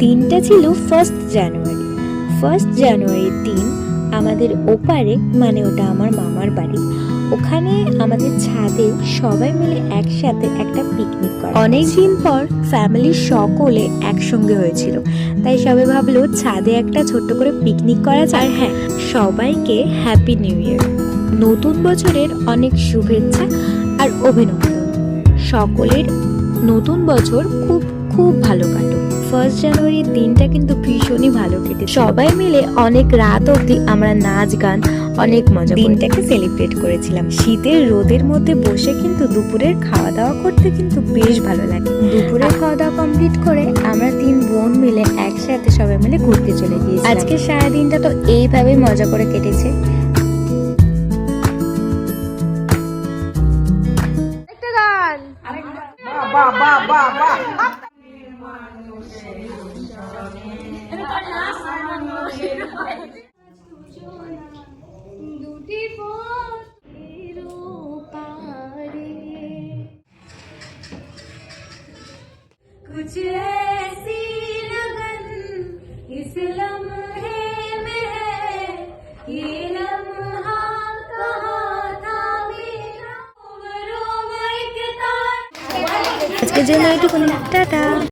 দিনটা ছিল 1 জানুয়ারি। 1 জানুয়ারির দিন আমাদের ওপারে, মানে ওটা আমার মামার বাড়ি, ওখানে আমাদের ছাদে সবাই মিলে একসাথে একটা পিকনিক করে। অনেকদিন পর ফ্যামিলির সকলে একসঙ্গে হয়েছিল, তাই সবাই ভাবলো ছাদে একটা ছোট্ট করে পিকনিক করা যায়। আর হ্যাঁ, সবাইকে হ্যাপি নিউ ইয়ার, নতুন বছরের অনেক শুভেচ্ছা আর অভিনন্দন। সকলের নতুন বছর খুব খুব ভালো কাটুক। 1 জানুয়ারির দিনটা কিন্তু ভীষণই ভালো কেটে, সবাই মিলে অনেক রাত অবধি আমরা নাচ গান অনেক মজা দিনটাকে সেলিব্রেট করেছিলাম। শীতের রোদের মধ্যে বসে কিন্তু দুপুরের খাওয়া দাওয়া করতে কিন্তু বেশ ভালো লাগে। দুপুরের খাওয়া দাওয়া কমপ্লিট করে আমরা 3 বোন মিলে একসাথে সবাই মিলে ঘুরতে চলে গিয়েছি। আজকে সারাদিনটা তো এইভাবেই মজা করে কেটেছে। कुछ ऐसी लगन इस लम्हे में है, ये लम्हा कहाँ था मेरा। আজকের জন্য একটু টাটা।